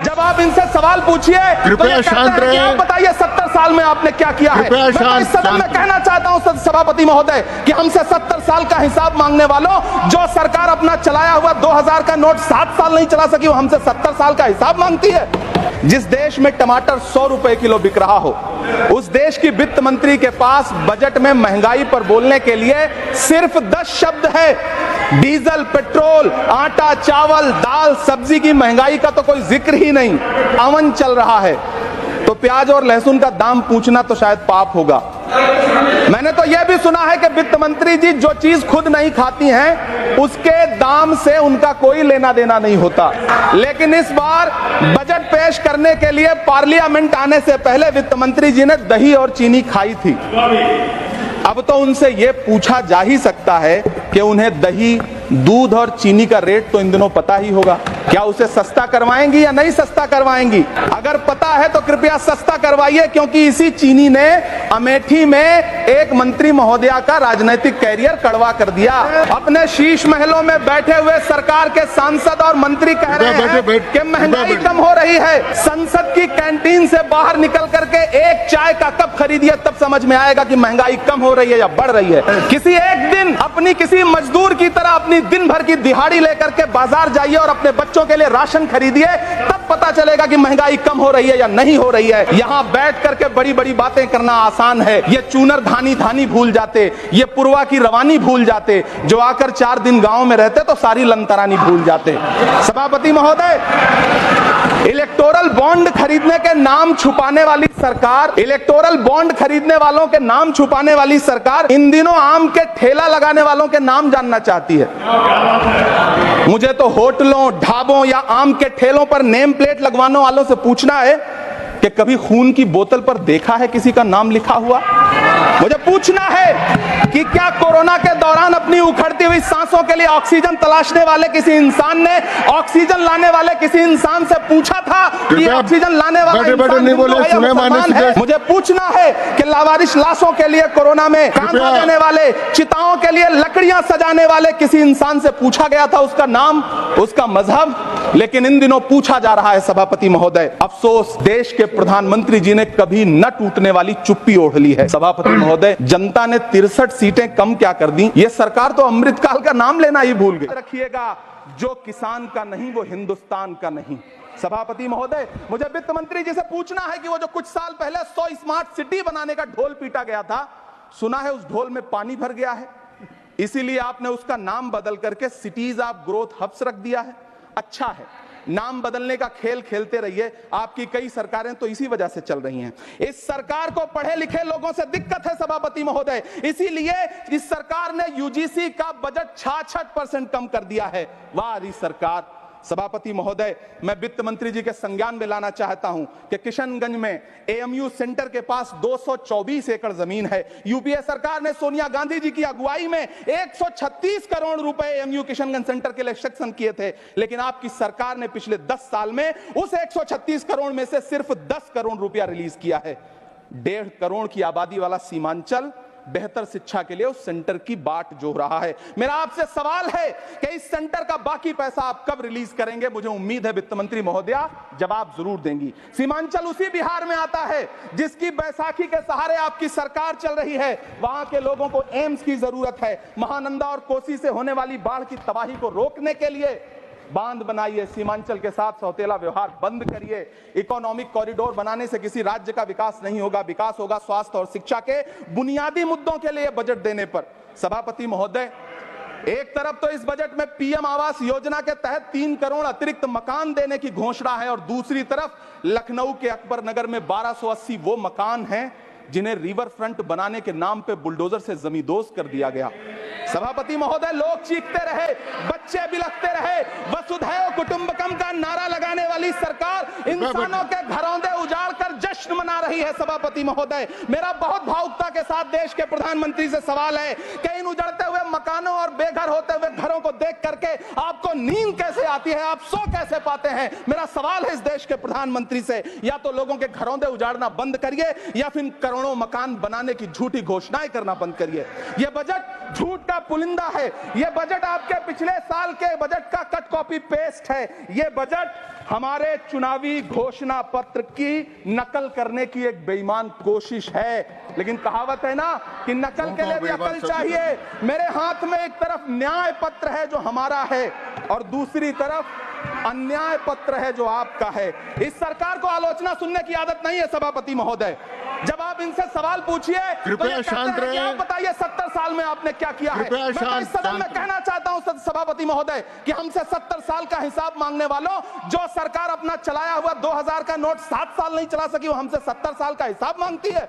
जब आप इनसे सवाल पूछिए कृपया शांत रहिए। आप बताइए 70 साल में आपने क्या किया है। मैं तो इस सदन में कहना चाहता हूं सभापति महोदय कि हमसे 70 साल का हिसाब मांगने वालों, जो सरकार अपना चलाया हुआ 2000 का नोट 7 साल नहीं चला सकी, वो हमसे 70 साल का हिसाब मांगती है। जिस देश में टमाटर 100 रुपए किलो बिक रहा हो, उस देश की वित्त मंत्री के पास बजट में महंगाई पर बोलने के लिए सिर्फ 10 शब्द है। डीजल, पेट्रोल, आटा, चावल, दाल, सब्जी की महंगाई का तो कोई जिक्र ही नहीं। सावन चल रहा है तो प्याज और लहसुन का दाम पूछना तो शायद पाप होगा। मैंने तो यह भी सुना है कि वित्त मंत्री जी जो चीज खुद नहीं खाती हैं उसके दाम से उनका कोई लेना देना नहीं होता। लेकिन इस बार बजट पेश करने के लिए पार्लियामेंट आने से पहले वित्त मंत्री जी ने दही और चीनी खाई थी। अब तो उनसे यह पूछा जा ही सकता है कि उन्हें दही, दूध और चीनी का रेट तो इन दिनों पता ही होगा। क्या उसे सस्ता करवाएंगी या नहीं सस्ता करवाएंगी? अगर पता है तो कृपया सस्ता करवाइए, क्योंकि इसी चीनी ने अमेठी में एक मंत्री महोदया का राजनीतिक कैरियर कड़वा कर दिया। अपने शीश महलों में बैठे हुए सरकार के सांसद और मंत्री कह रहे हैं कि महंगाई कम हो रही है। संसद की कैंटीन से बाहर निकल करके एक चाय का कप खरीदिए, तब समझ में आएगा कि महंगाई कम हो रही है या बढ़ रही है। किसी एक दिन अपनी किसी मजदूर की तरह अपनी दिन भर की दिहाड़ी लेकर के बाजार जाइए और अपने बच्चों के लिए राशन खरीदिए, तब पता चलेगा कि महंगाई कम हो रही है या नहीं हो रही है। यहाँ बैठ करके बड़ी बड़ी बातें करना आसान है। ये चूनर धानी धानी भूल जाते, ये पुरवा की रवानी भूल जाते, जो आकर 4 दिन गांव में रहते तो सारी लंतरानी भूल जाते। सभापति महोदय, इलेक्टोरल बॉन्ड खरीदने के नाम छुपाने वाली सरकार, इलेक्टोरल बॉन्ड खरीदने वालों के नाम छुपाने वाली सरकार इन दिनों आम के ठेला लगाने वालों के नाम जानना चाहती है। मुझे तो होटलों, ढाबों या आम के ठेलों पर नेम प्लेट लगवाने वालों से पूछना है कि कभी खून की बोतल पर देखा है किसी का नाम लिखा हुआ? मुझे पूछना है कि क्या कोरोना के दौरान अपनी उखड़ती हुई सांसों के लिए ऑक्सीजन तलाशने वाले किसी इंसान ने ऑक्सीजन लाने वाले किसी इंसान से पूछा था कि ऑक्सीजन लाने वाला इंसान मुसलमान है? मुझे पूछना है कि लावारिश लाशों के लिए कोरोना में कांधा देने वाले, चिताओं के लिए लकड़ियां सजाने वाले किसी इंसान से पूछा गया था उसका नाम, उसका मजहब? लेकिन इन दिनों पूछा जा रहा है। सभापति महोदय, अफसोस देश के प्रधानमंत्री जी ने कभी न टूटने वाली चुप्पी ओढ़ ली है। सभापति महोदय, जनता ने 63 सीटें कम क्या कर दी? ये सरकार तो अमृतकाल का नाम लेना ही भूल गई। रखिएगा, जो किसान का नहीं वो हिंदुस्तान का नहीं। सभापति महोदय, मुझे वित्त मंत्री जी से पूछना है कि वो जो कुछ साल पहले 100 स्मार्ट सिटी बनाने का ढोल पीटा गया था, सुना है उस ढोल में पानी भर गया है, इसीलिए आपने उसका नाम बदल करके सिटीज ऑफ ग्रोथ हब्स रख दिया है। अच्छा है, नाम बदलने का खेल खेलते रहिए। आपकी कई सरकारें तो इसी वजह से चल रही हैं। इस सरकार को पढ़े लिखे लोगों से दिक्कत है सभापति महोदय, इसीलिए इस सरकार ने यूजीसी का बजट 66% कम कर दिया है। वाह रही सरकार। सभापति महोदय, मैं वित्त मंत्री जी के संज्ञान में लाना चाहता हूं कि किशनगंज में एएमयू सेंटर के पास 224 एकड़ जमीन है। यूपीए सरकार ने सोनिया गांधी जी की अगुवाई में 136 करोड़ रुपए एएमयू किशनगंज सेंटर के लिए सेक्शन किए थे, लेकिन आपकी सरकार ने पिछले 10 साल में उस 136 करोड़ में से सिर्फ 10 करोड़ रुपया रिलीज किया है। 1.5 करोड़ की आबादी वाला सीमांचल बेहतर शिक्षा के लिए उस सेंटर की बाट जोह रहा है। मेरा आपसे सवाल है कि इस सेंटर का बाकी पैसा आप कब रिलीज करेंगे? मुझे उम्मीद है वित्त मंत्री महोदया जवाब जरूर देंगी। सीमांचल उसी बिहार में आता है जिसकी बैसाखी के सहारे आपकी सरकार चल रही है। वहां के लोगों को एम्स की जरूरत है। महानंदा और कोसी से होने वाली बाढ़ की तबाही को रोकने के लिए बांध बनाइए, सीमांचल के साथ सौतेला व्यवहार बंद करिए। इकोनॉमिक कॉरिडोर बनाने से किसी राज्य का विकास नहीं होगा, विकास होगा स्वास्थ्य और शिक्षा के बुनियादी मुद्दों के लिए बजट देने पर। सभापति महोदय, एक तरफ तो इस बजट में पीएम आवास योजना के तहत 3 करोड़ अतिरिक्त मकान देने की घोषणा है और दूसरी तरफ लखनऊ के अकबर नगर में 1280 वो मकान हैं जिन्हें रिवर फ्रंट बनाने के नाम पे बुलडोजर से जमींदोज कर दिया गया। सभापति महोदय, लोग चीखते रहे, बच्चे बिलखते रहे, वसुधैव कुटुंबकम का नारा लगाने वाली सरकार इंसानों के घरौंदे उजाड़ कर जश्न मना रही है सभापति महोदय। मेरा बहुत भावुकता के साथ देश के प्रधानमंत्री से सवाल है कि इन उजड़ते हुए मकानों और बेघर होते हुए घरों को देख करके आपको नींद कैसे आती है, आप सो कैसे पाते हैं? मेरा सवाल है इस देश के प्रधानमंत्री से, या तो लोगों के घरों दे उजाड़ना बंद करिए या फिर करोड़ों मकान बनाने की झूठी घोषणाएं करना बंद करिए। यह बजट झूठ का पुलिंदा है। यह बजट आपके पिछले साल के बजट का कट कॉपी पेस्ट है। यह बजट हमारे चुनावी घोषणा पत्र की नकल करने की एक बेईमान कोशिश है। लेकिन कहावत है ना कि नकल के लिए भी अकल चाहिए। मेरे हाथ में एक तरफ न्याय पत्र है जो हमारा है और दूसरी तरफ अन्याय पत्र है जो आपका है। इस सरकार को आलोचना सुनने की आदत नहीं है सभापति महोदय। जब आप इनसे सवाल पूछिए कृपया शांत रहिए। आप बताइए 70 साल में आपने क्या किया है। मैं तो इस सदन में कहना चाहता हूं सभापति महोदय कि हमसे 70 साल का हिसाब मांगने वालों, जो सरकार अपना चलाया हुआ 2000 का नोट 7 साल नहीं चला सकी, वो हमसे 70 साल का हिसाब मांगती है।